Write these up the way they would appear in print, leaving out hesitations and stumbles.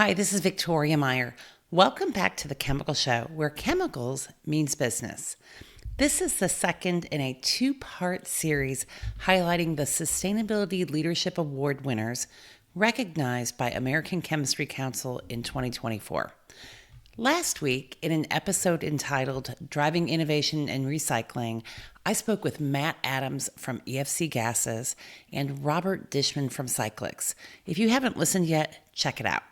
Hi, this is Victoria Meyer. Welcome back to the Chemical Show, where chemicals means business. This is the second in a two-part series highlighting the Sustainability Leadership Award winners recognized by American Chemistry Council in 2024. Last week, in an episode entitled Driving Innovation and Recycling, I spoke with Matt Adams from EFC Gases and Robert Dishman from Cyclics. If you haven't listened yet, check it out.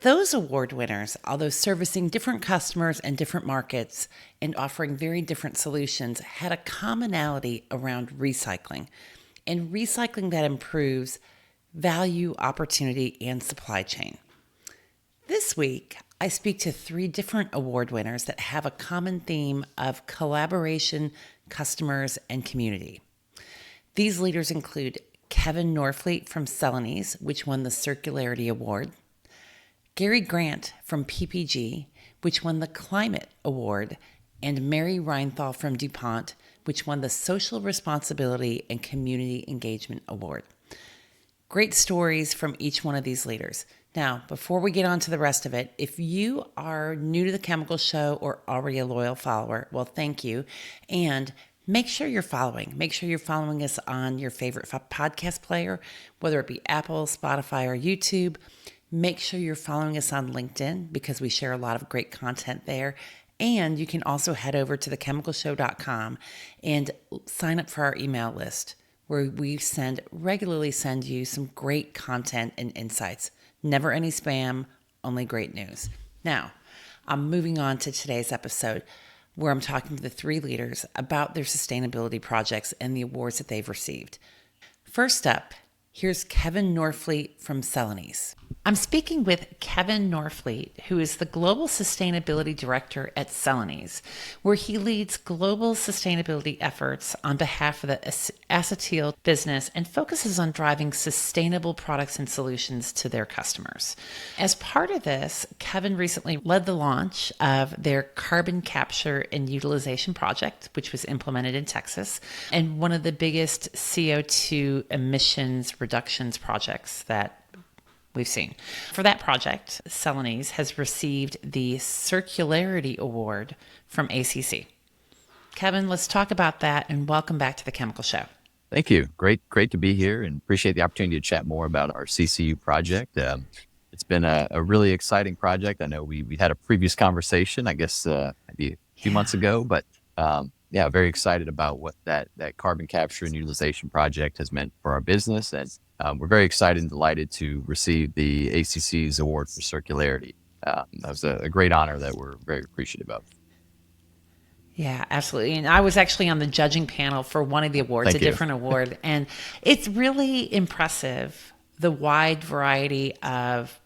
Those award winners, although servicing different customers and different markets and offering very different solutions, had a commonality around recycling, and recycling that improves value, opportunity, and supply chain. This week, I speak to three different award winners that have a common theme of collaboration, customers, and community. These leaders include Kevin Norfleet from Celanese, which won the Circularity Award, Garry Grant from PPG, which won the Climate Award, and Mary Reinthal from DuPont, which won the Social Responsibility and Community Engagement Award. Great stories from each one of these leaders. Now, before we get on to the rest of it, if you are new to the Chemical Show or already a loyal follower, well, thank you. And make sure you're following. Make sure you're following us on your favorite podcast player, whether it be Apple, Spotify, or YouTube. Make sure you're following us on LinkedIn because we share a lot of great content there. And you can also head over to thechemicalshow.com and sign up for our email list where we regularly send you some great content and insights. Never any spam, only great news. Now, I'm moving on to today's episode where I'm talking to the three leaders about their sustainability projects and the awards that they've received. First up, here's Kevin Norfleet from Celanese. I'm speaking with Kevin Norfleet, who is the Global Sustainability Director at Celanese, where he leads global sustainability efforts on behalf of the acetyl business and focuses on driving sustainable products and solutions to their customers. As part of this, Kevin recently led the launch of their carbon capture and utilization project, which was implemented in Texas, and one of the biggest CO2 emissions reductions projects that we've seen. For that project, Celanese has received the Circularity Award from ACC. Kevin, let's talk about that, and welcome back to the Chemical Show. Thank you. Great to be here, and appreciate the opportunity to chat more about our CCU project. It's been a really exciting project. I know we had a previous conversation, I guess maybe a few months ago, but very excited about what that carbon capture and utilization project has meant for our business. And we're very excited and delighted to receive the ACC's award for circularity. That was a great honor that we're very appreciative of. Yeah, absolutely. And I was actually on the judging panel for one of the awards, different award. And it's really impressive, the wide variety of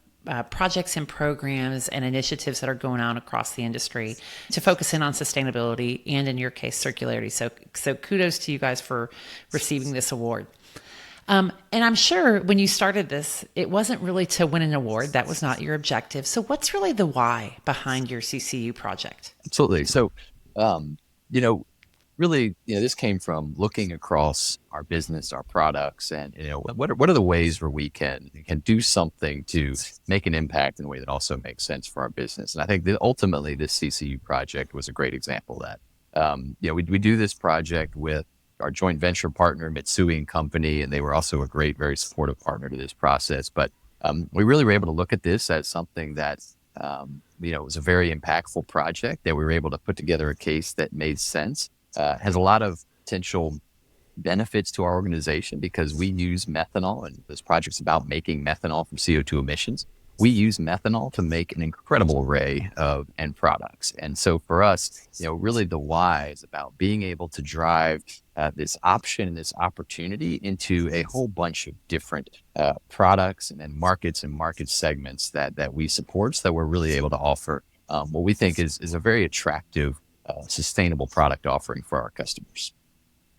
projects and programs and initiatives that are going on across the industry to focus in on sustainability and, in your case, circularity. So kudos to you guys for receiving this award. And I'm sure when you started this, it wasn't really to win an award. That was not your objective. So what's really the why behind your CCU project? Absolutely. So, this came from looking across our business, our products, and, what are the ways where we can do something to make an impact in a way that also makes sense for our business. And I think that ultimately this CCU project was a great example of that. We do this project with our joint venture partner, Mitsui & Company, and they were also a great, very supportive partner to this process. But we really were able to look at this as something that, was a very impactful project, that we were able to put together a case that made sense, has a lot of potential benefits to our organization because we use methanol, and this project's about making methanol from CO2 emissions. We use methanol to make an incredible array of end products. And so for us, really the why is about being able to drive this option and this opportunity into a whole bunch of different products and markets and market segments that we support, so that we're really able to offer what we think is a very attractive, sustainable product offering for our customers.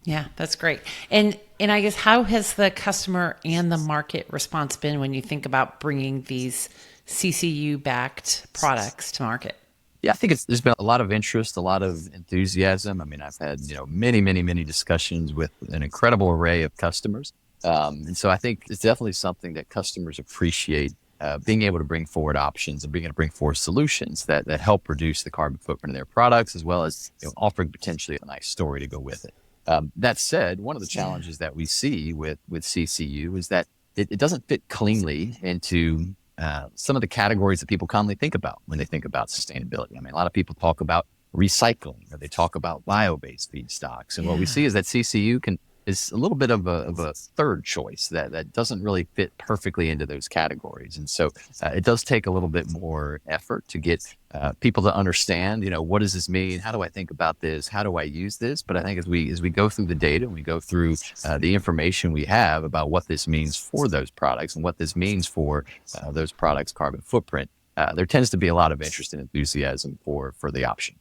Yeah, that's great. And I guess, how has the customer and the market response been when you think about bringing these CCU-backed products to market? Yeah, I think there's been a lot of interest, a lot of enthusiasm. I mean, I've had, many discussions with an incredible array of customers. And so I think it's definitely something that customers appreciate being able to bring forward options and being able to bring forward solutions that help reduce the carbon footprint of their products, as well as offering potentially a nice story to go with it. That said, one of the Yeah. challenges that we see with CCU is that it doesn't fit cleanly into some of the categories that people commonly think about when they think about sustainability. I mean, a lot of people talk about recycling, or they talk about bio-based feedstocks, and what we see Yeah. is that CCU is a little bit of a third choice that doesn't really fit perfectly into those categories. And so it does take a little bit more effort to get people to understand, what does this mean? How do I think about this? How do I use this? But I think as we go through the data and we go through the information we have about what this means for those products and what this means for those products' carbon footprint, there tends to be a lot of interest and enthusiasm for the option.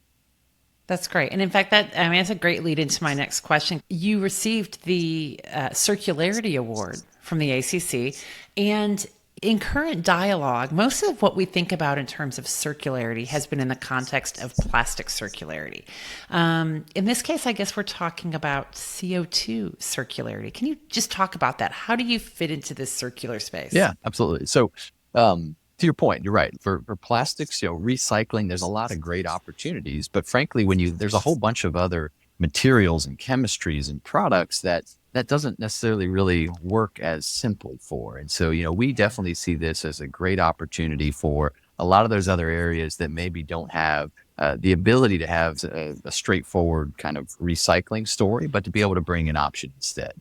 That's great. And in fact, that's a great lead into my next question. You received the Circularity Award from the ACC. And in current dialogue, most of what we think about in terms of circularity has been in the context of plastic circularity. In this case, I guess we're talking about CO2 circularity. Can you just talk about that? How do you fit into this circular space? Yeah, absolutely. So, to your point, you're right. For plastics, recycling, there's a lot of great opportunities. But frankly, there's a whole bunch of other materials and chemistries and products that doesn't necessarily really work as simply for. And so, we definitely see this as a great opportunity for a lot of those other areas that maybe don't have the ability to have a straightforward kind of recycling story, but to be able to bring an option instead.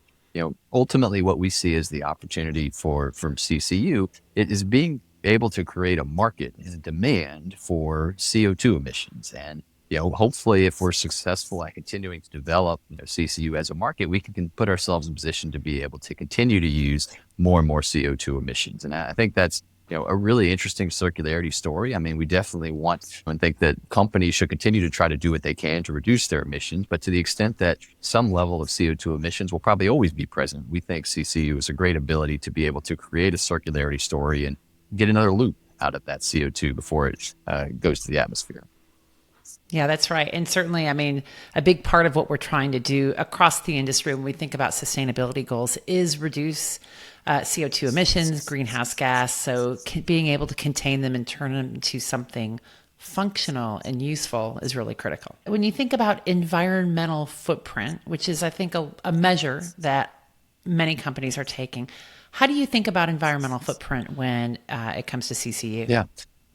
Ultimately what we see as the opportunity from CCU is being able to create a market and a demand for CO2 emissions. And, hopefully if we're successful at continuing to develop, CCU as a market, we can put ourselves in position to be able to continue to use more and more CO2 emissions. And I think that's, a really interesting circularity story. I mean, we definitely want and think that companies should continue to try to do what they can to reduce their emissions, but to the extent that some level of CO2 emissions will probably always be present, we think CCU is a great ability to be able to create a circularity story and get another loop out of that CO2 before it goes to the atmosphere. Yeah, that's right. And certainly, I mean, a big part of what we're trying to do across the industry when we think about sustainability goals is reduce CO2 emissions, greenhouse gas. So being able to contain them and turn them into something functional and useful is really critical. When you think about environmental footprint, which is, I think, a measure that many companies are taking, how do you think about environmental footprint when it comes to CCU? Yeah.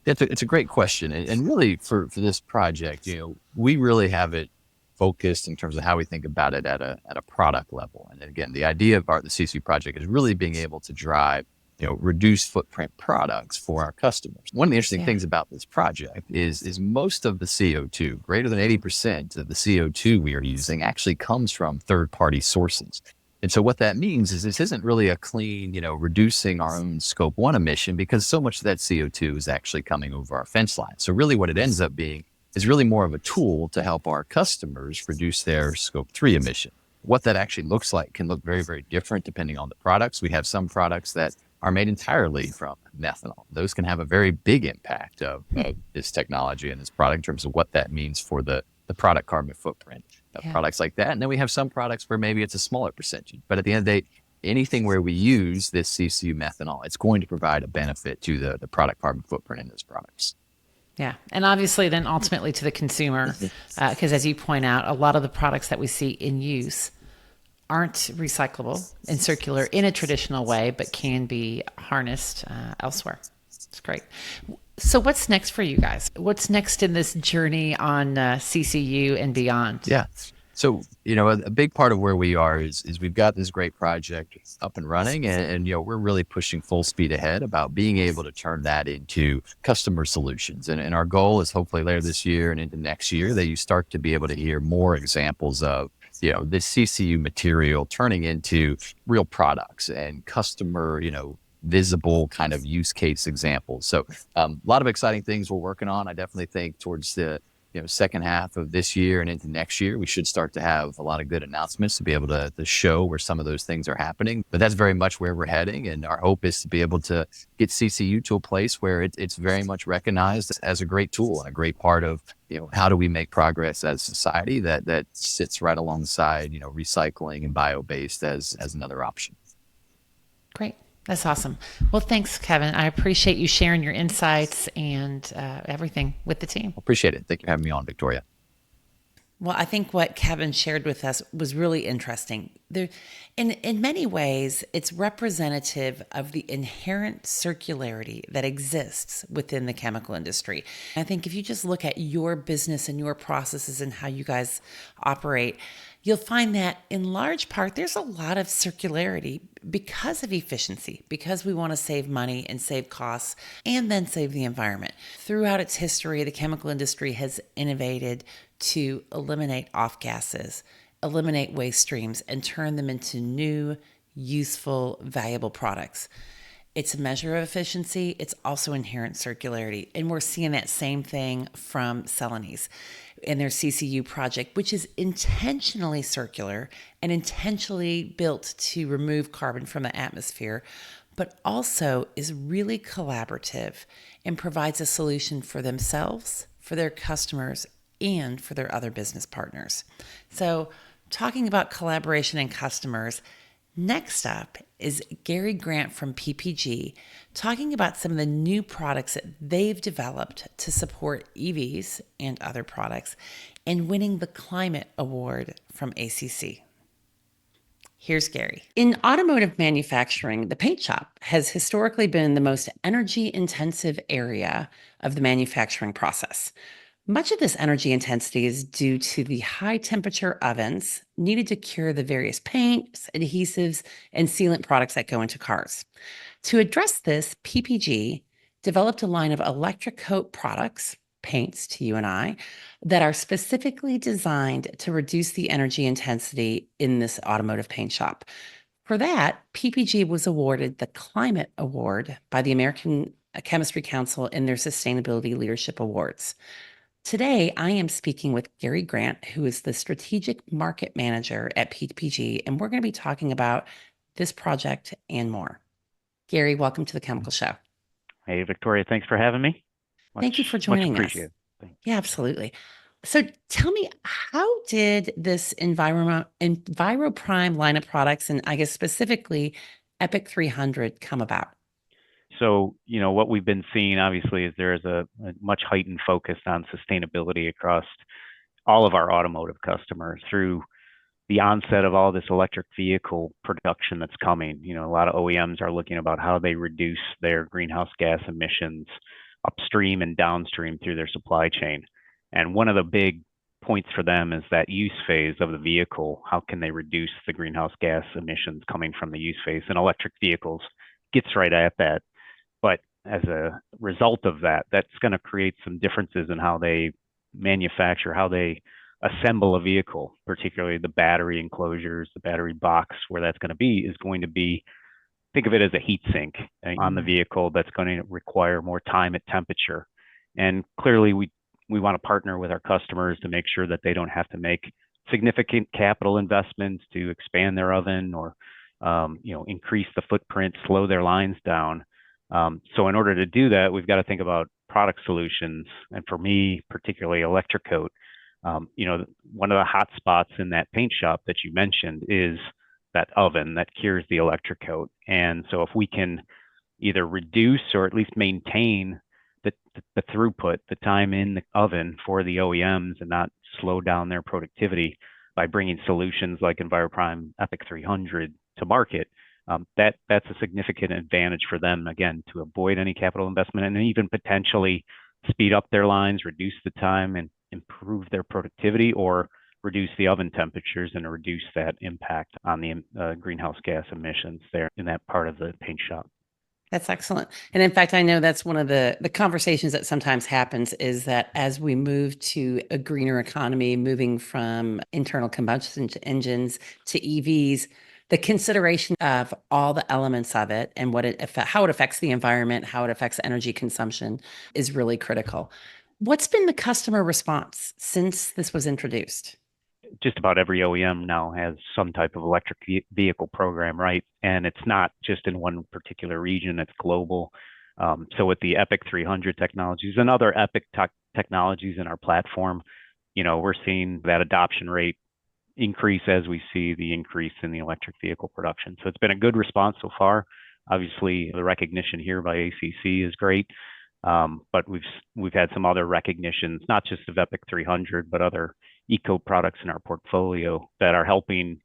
It's a great question. And really for this project, we really have it focused in terms of how we think about it at a product level. And again, the idea of the CCU project is really being able to drive, reduced footprint products for our customers. One of the interesting things about this project is most of the CO2, greater than 80% of the CO2 we are using actually comes from third-party sources. And so what that means is this isn't really a clean, reducing our own scope 1 emission, because so much of that CO2 is actually coming over our fence line. So really what it ends up being is really more of a tool to help our customers reduce their scope 3 emission. What that actually looks like can look very, very different depending on the products. We have some products that are made entirely from methanol. Those can have a very big impact of this technology and this product in terms of what that means for the product carbon footprint of products like that. And then we have some products where maybe it's a smaller percentage. But at the end of the day, anything where we use this CCU methanol, it's going to provide a benefit to the product carbon footprint in those products. Yeah. And obviously then ultimately to the consumer, because as you point out, a lot of the products that we see in use aren't recyclable and circular in a traditional way, but can be harnessed elsewhere. It's great. So what's next for you guys? What's next in this journey on CCU and beyond? Yeah. So, a big part of where we are is we've got this great project up and running, and we're really pushing full speed ahead about being able to turn that into customer solutions. And our goal is hopefully later this year and into next year that you start to be able to hear more examples of, this CCU material turning into real products and customer, visible kind of use case examples. So a lot of exciting things we're working on. I definitely think towards the second half of this year and into next year, we should start to have a lot of good announcements to be able to show where some of those things are happening. But that's very much where we're heading. And our hope is to be able to get CCU to a place where it's very much recognized as a great tool and a great part of, how do we make progress as a society that sits right alongside, recycling and bio-based as another option. Great. That's awesome. Well, thanks, Kevin. I appreciate you sharing your insights and everything with the team. Appreciate it. Thank you for having me on, Victoria. Well, I think what Kevin shared with us was really interesting. In many ways, it's representative of the inherent circularity that exists within the chemical industry. I think if you just look at your business and your processes and how you guys operate, you'll find that in large part there's a lot of circularity because of efficiency, because we want to save money and save costs and then save the environment. Throughout its history, the chemical industry has innovated to eliminate off gases, eliminate waste streams, and turn them into new, useful, valuable products. It's a measure of efficiency. It's also inherent circularity. And we're seeing that same thing from Celanese in their CCU project, which is intentionally circular and intentionally built to remove carbon from the atmosphere, but also is really collaborative and provides a solution for themselves, for their customers, and for their other business partners. So, talking about collaboration and customers, next up is Garry Grant from PPG talking about some of the new products that they've developed to support EVs and other products and winning the Climate Award from ACC. Here's Garry. In automotive manufacturing, the paint shop has historically been the most energy intensive area of the manufacturing process. Much of this energy intensity is due to the high temperature ovens needed to cure the various paints, adhesives, and sealant products that go into cars. To address this, PPG developed a line of electric coat products, paints to you and I, that are specifically designed to reduce the energy intensity in this automotive paint shop. For that, PPG was awarded the Climate Award by the American Chemistry Council in their Sustainability Leadership Awards. Today, I am speaking with Garry Grant, who is the Strategic Market Manager at PPG, and we're going to be talking about this project and more. Garry, welcome to the Chemical Show. Hey, Victoria, thanks for having me. Thank you for Much joining us. appreciated. Thanks. Yeah, absolutely. So tell me, how did this EnviroPrime line of products, and I guess specifically Epic 300, come about? So, what we've been seeing obviously is there is a much heightened focus on sustainability across all of our automotive customers through the onset of all this electric vehicle production that's coming. A lot of OEMs are looking about how they reduce their greenhouse gas emissions upstream and downstream through their supply chain. And one of the big points for them is that use phase of the vehicle. How can they reduce the greenhouse gas emissions coming from the use phase? And electric vehicles gets right at that. But as a result of that, that's going to create some differences in how they manufacture, how they assemble a vehicle, particularly the battery enclosures, the battery box, where that's going to be, think of it as a heat sink on the vehicle that's going to require more time at temperature. And clearly, we want to partner with our customers to make sure that they don't have to make significant capital investments to expand their oven or increase the footprint, slow their lines down. So in order to do that, we've got to think about product solutions. And for me, particularly electric coat, one of the hot spots in that paint shop that you mentioned is that oven that cures the electric coat. And so if we can either reduce or at least maintain the throughput, the time in the oven for the OEMs and not slow down their productivity by bringing solutions like EnviroPrime Epic 300 to market, that's a significant advantage for them, again, to avoid any capital investment and even potentially speed up their lines, reduce the time, and improve their productivity, or reduce the oven temperatures and reduce that impact on the greenhouse gas emissions there in that part of the paint shop. That's excellent. And in fact, I know that's one of the conversations that sometimes happens is that as we move to a greener economy, moving from internal combustion engines to EVs, the consideration of all the elements of it and how it affects the environment, how it affects energy consumption is really critical. What's been the customer response since this was introduced? Just about every OEM now has some type of electric vehicle program, right? And it's not just in one particular region, it's global. So with the Epic 300 technologies and other Epic technologies in our platform, we're seeing that adoption rate increase as we see the increase in the electric vehicle production. So it's been a good response so far. Obviously, the recognition here by ACC is great, but we've had some other recognitions, not just of EPIC 300, but other eco products in our portfolio that are helping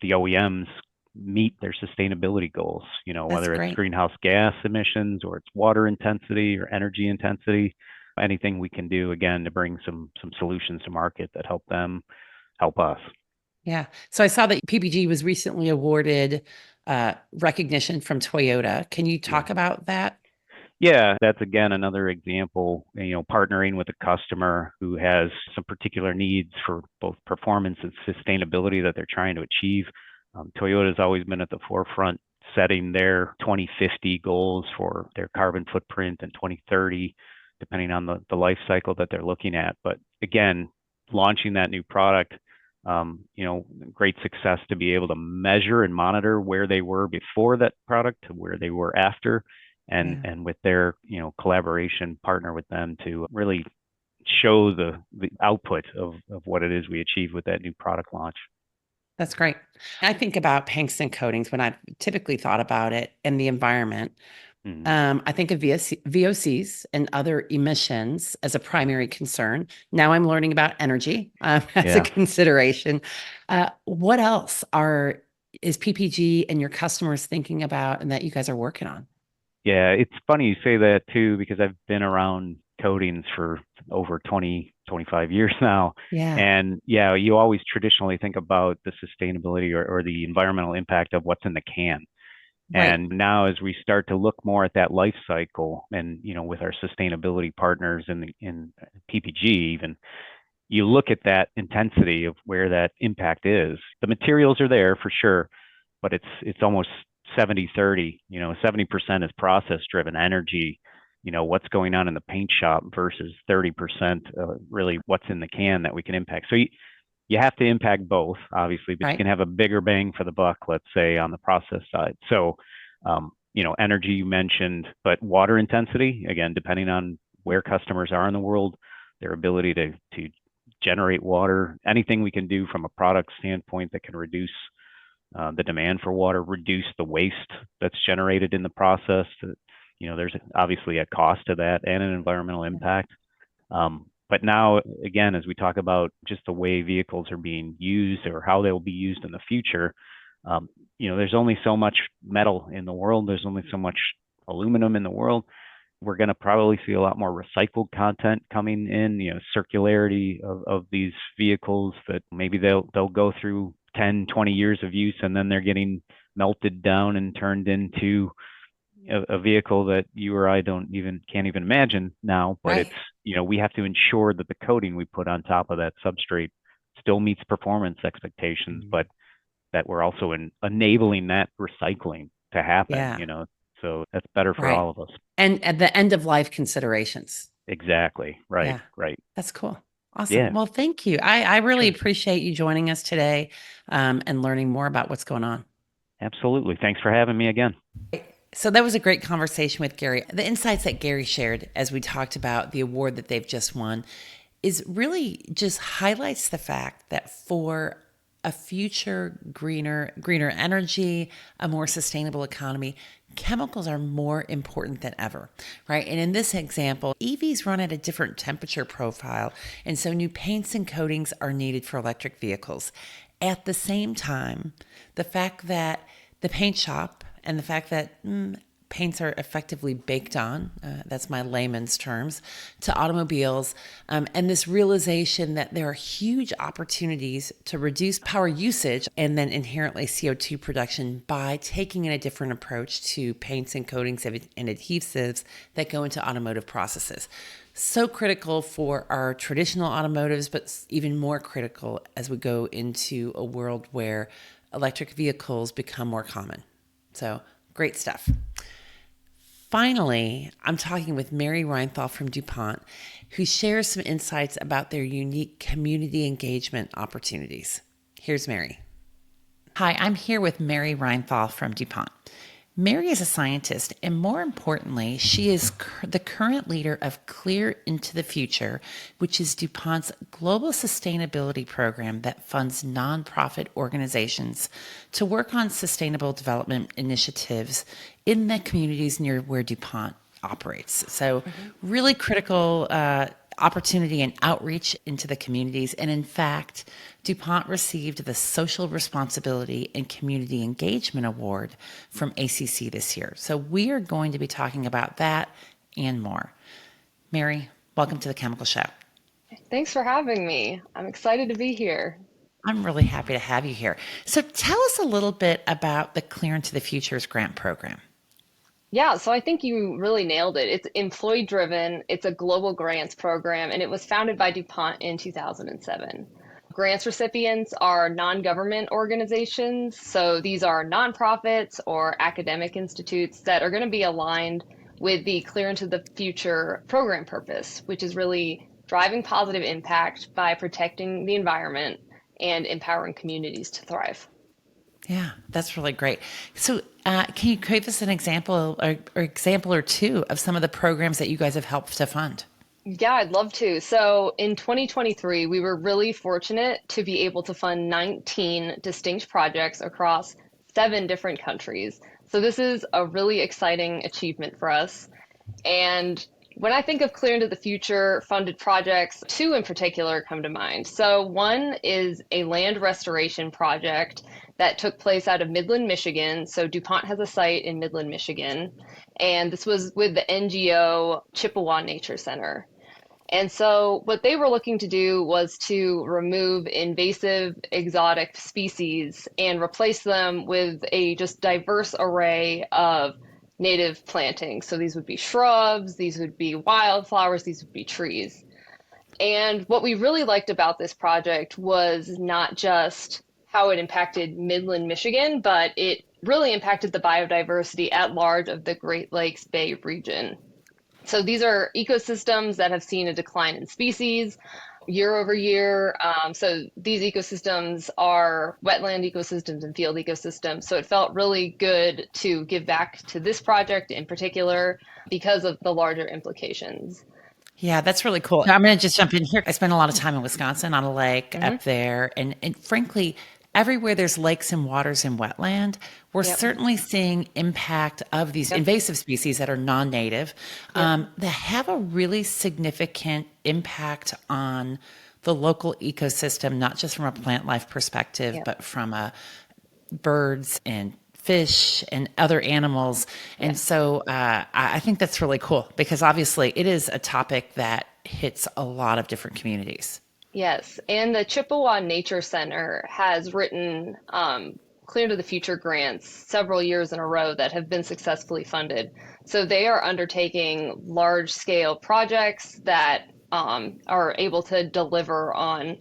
the OEMs meet their sustainability goals. That's Whether it's great. greenhouse gas emissions or it's water intensity or energy intensity, anything we can do again to bring some solutions to market that help them help us. Yeah. So I saw that PPG was recently awarded recognition from Toyota. Can you Yeah. talk about that? Yeah, that's again another example, partnering with a customer who has some particular needs for both performance and sustainability that they're trying to achieve. Toyota has always been at the forefront setting their 2050 goals for their carbon footprint and 2030, depending on the life cycle that they're looking at. But again, launching that new product, great success to be able to measure and monitor where they were before that product to where they were after, and with their collaboration partner with them to really show the output of what it is we achieve with that new product launch. That's great. I think about paints and coatings when I've typically thought about it in the environment. Mhm. I think of VOCs and other emissions as a primary concern. Now I'm learning about energy as a Yeah. consideration. What else is PPG and your customers thinking about and that you guys are working on? Yeah, it's funny you say that too, because I've been around coatings for over 20, 25 years now. Yeah, And yeah, you always traditionally think about the sustainability or the environmental impact of what's in the can. right, And now as we start to look more at that life cycle and, with our sustainability partners in PPG even, you look at that intensity of where that impact is. The materials are there for sure, but it's almost 70-30. 70% is process driven energy, what's going on in the paint shop versus 30% really what's in the can that we can impact. So you have to impact both, obviously, but you right. can have a bigger bang for the buck, let's say, on the process side. So, energy you mentioned, but water intensity, again, depending on where customers are in the world, their ability to generate water, anything we can do from a product standpoint that can reduce the demand for water, reduce the waste that's generated in the process. There's obviously a cost to that and an environmental impact. But now, again, as we talk about just the way vehicles are being used or how they will be used in the future, there's only so much metal in the world. There's only so much aluminum in the world. We're going to probably see a lot more recycled content coming in, circularity of these vehicles that maybe they'll go through 10, 20 years of use, and then they're getting melted down and turned into a vehicle that you or I can't even imagine now. But Right. it's, we have to ensure that the coating we put on top of that substrate still meets performance expectations, but that we're also enabling that recycling to happen, Yeah, so that's better for right. all of us. And at the end of life considerations. Exactly. Right. Yeah, Right. that's cool. Awesome. Yeah. Well, thank you. I really Sure. appreciate you joining us today and learning more about what's going on. Absolutely. Thanks for having me again. So that was a great conversation with Garry. The insights that Garry shared as we talked about the award that they've just won is really just highlights the fact that for a future greener energy, a more sustainable economy, chemicals are more important than ever, right? And in this example, EVs run at a different temperature profile, and so new paints and coatings are needed for electric vehicles. At the same time, the fact that the paint shop and the fact that paints are effectively baked on, that's my layman's terms, to automobiles, and this realization that there are huge opportunities to reduce power usage and then inherently CO2 production by taking in a different approach to paints and coatings and adhesives that go into automotive processes. So critical for our traditional automotives, but even more critical as we go into a world where electric vehicles become more common. So great stuff. Finally, I'm talking with Mary Reinthal from DuPont, who shares some insights about their unique community engagement opportunities. Here's Mary. Hi, I'm here with Mary Reinthal from DuPont. Mary is a scientist, and more importantly, she is the current leader of Clear into the Future, which is DuPont's global sustainability program that funds nonprofit organizations to work on sustainable development initiatives in the communities near where DuPont operates. So, really critical opportunity and outreach into the communities. And in fact, DuPont received the Social Responsibility and Community Engagement Award from ACC this year. So we are going to be talking about that and more. Mary, welcome to the Chemical Show. Thanks for having me. I'm excited to be here. I'm really happy to have you here. So tell us a little bit about the Clear into the Futures grant program. Yeah, so I think you really nailed it. It's employee driven, it's a global grants program, and it was founded by DuPont in 2007. Grants recipients are non-government organizations, so these are nonprofits or academic institutes that are going to be aligned with the Clear into the Future program purpose, which is really driving positive impact by protecting the environment and empowering communities to thrive. Yeah, that's really great. So, can you give us an example or example or two of some of the programs that you guys have helped to fund? Yeah, I'd love to. So in 2023, we were really fortunate to be able to fund 19 distinct projects across 7 different countries. So this is a really exciting achievement for us. And when I think of Clear into the Future funded projects, 2 in particular come to mind. So one is a land restoration project that took place out of Midland, Michigan. So DuPont has a site in Midland, Michigan. And this was with the NGO Chippewa Nature Center. And so what they were looking to do was to remove invasive exotic species and replace them with a just diverse array of native plantings. So these would be shrubs, these would be wildflowers, these would be trees. And what we really liked about this project was not just how it impacted Midland, Michigan, but it really impacted the biodiversity at large of the Great Lakes Bay region. So these are ecosystems that have seen a decline in species year over year. So these ecosystems are wetland ecosystems and field ecosystems. So it felt really good to give back to this project in particular because of the larger implications. Yeah, that's really cool. I'm going to just jump in here. I spent a lot of time in Wisconsin on a lake up there. And frankly, everywhere there's lakes and waters and wetland, we're certainly seeing impact of these invasive species that are non-native that have a really significant impact on the local ecosystem, not just from a plant life perspective, but from a birds and fish and other animals. And so I think that's really cool because obviously it is a topic that hits a lot of different communities. Yes, and the Chippewa Nature Center has written Clear to the Future grants several years in a row that have been successfully funded. So they are undertaking large-scale projects that are able to deliver on,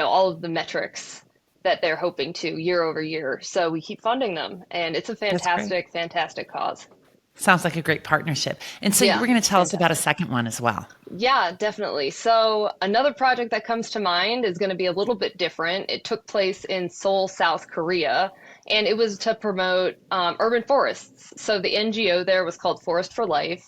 all of the metrics that they're hoping to year over year. So we keep funding them, and it's a fantastic, fantastic cause. Sounds like a great partnership. And so you were going to tell us about a second one as well. Yeah, definitely. So another project that comes to mind is going to be a little bit different. It took place in Seoul, South Korea, and it was to promote urban forests. So the NGO there was called Forest for Life.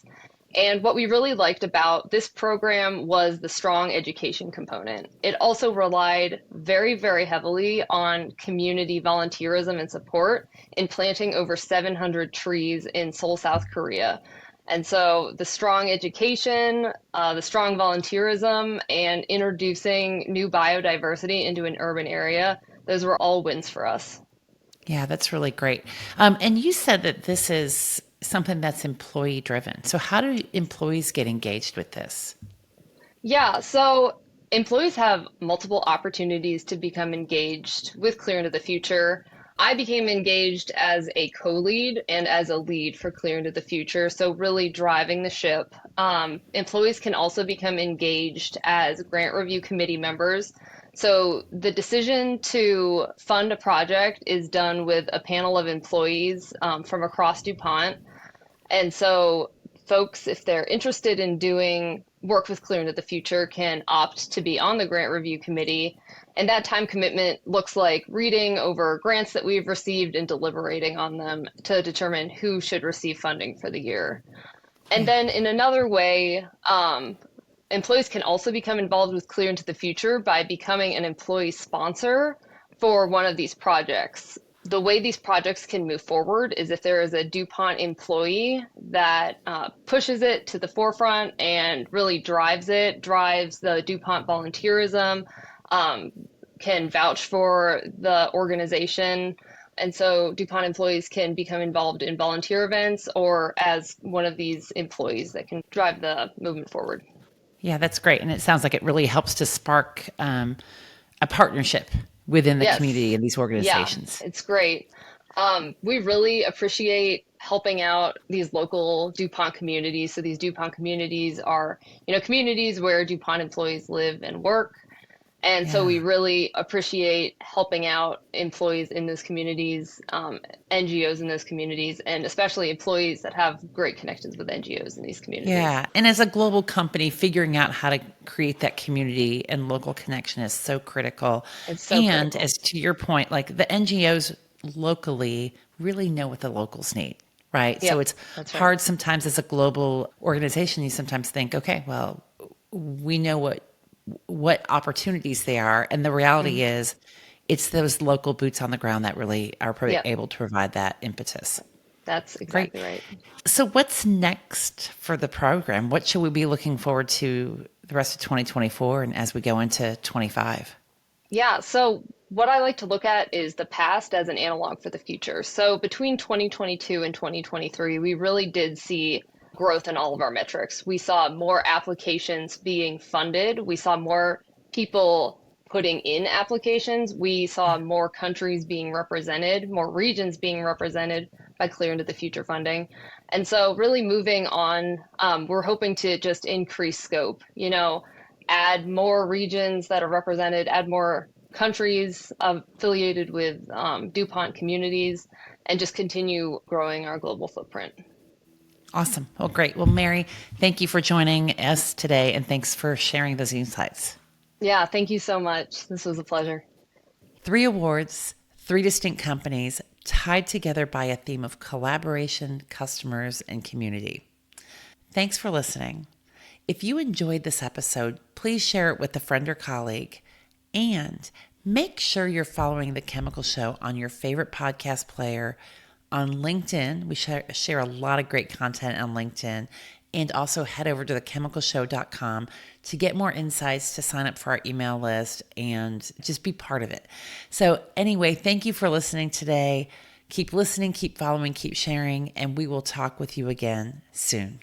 And what we really liked about this program was the strong education component. It also relied very, very heavily on community volunteerism and support in planting over 700 trees in Seoul, South Korea. And so the strong education, the strong volunteerism, and introducing new biodiversity into an urban area, those were all wins for us. Yeah, that's really great. And you said that this is something that's employee driven. So how do employees get engaged with this? Yeah, so employees have multiple opportunities to become engaged with Clear into the Future. I became engaged as a co-lead and as a lead for Clear into the Future, so really driving the ship. Employees can also become engaged as grant review committee members. So the decision to fund a project is done with a panel of employees from across DuPont. And so folks, if they're interested in doing work with Clear into the Future, can opt to be on the grant review committee. And that time commitment looks like reading over grants that we've received and deliberating on them to determine who should receive funding for the year. And then in another way, employees can also become involved with Clear into the Future by becoming an employee sponsor for one of these projects. The way these projects can move forward is if there is a DuPont employee that pushes it to the forefront and really drives the DuPont volunteerism, can vouch for the organization. And so DuPont employees can become involved in volunteer events or as one of these employees that can drive the movement forward. Yeah, that's great. And it sounds like it really helps to spark a partnership within the community and these organizations. Yeah, it's great. We really appreciate helping out these local DuPont communities. So these DuPont communities are, communities where DuPont employees live and work. And so we really appreciate helping out employees in those communities, NGOs in those communities, and especially employees that have great connections with NGOs in these communities. Yeah. And as a global company, figuring out how to create that community and local connection is so critical. It's so critical. As to your point, like the NGOs locally really know what the locals need. Right. Yep, So it's hard sometimes as a global organization, you sometimes think, okay, well, we know what opportunities they are. And the reality is it's those local boots on the ground that really are able to provide that impetus. That's exactly right. So what's next for the program? What should we be looking forward to the rest of 2024 and as we go into 25? Yeah, so what I like to look at is the past as an analog for the future. So between 2022 and 2023, we really did see growth in all of our metrics. We saw more applications being funded. We saw more people putting in applications. We saw more countries being represented, more regions being represented by Clear into the Future funding. And so really moving on, we're hoping to just increase scope, add more regions that are represented, add more countries affiliated with DuPont communities, and just continue growing our global footprint. Awesome. Well, great. Well, Mary, thank you for joining us today, and thanks for sharing those insights. Yeah, thank you so much. This was a pleasure. 3 awards, 3 distinct companies tied together by a theme of collaboration, customers, and community. Thanks for listening. If you enjoyed this episode, please share it with a friend or colleague, and make sure you're following The Chemical Show on your favorite podcast player. On LinkedIn, we share a lot of great content on LinkedIn, and also head over to thechemicalshow.com to get more insights, to sign up for our email list, and just be part of it. So anyway, thank you for listening today. Keep listening, keep following, keep sharing, and we will talk with you again soon.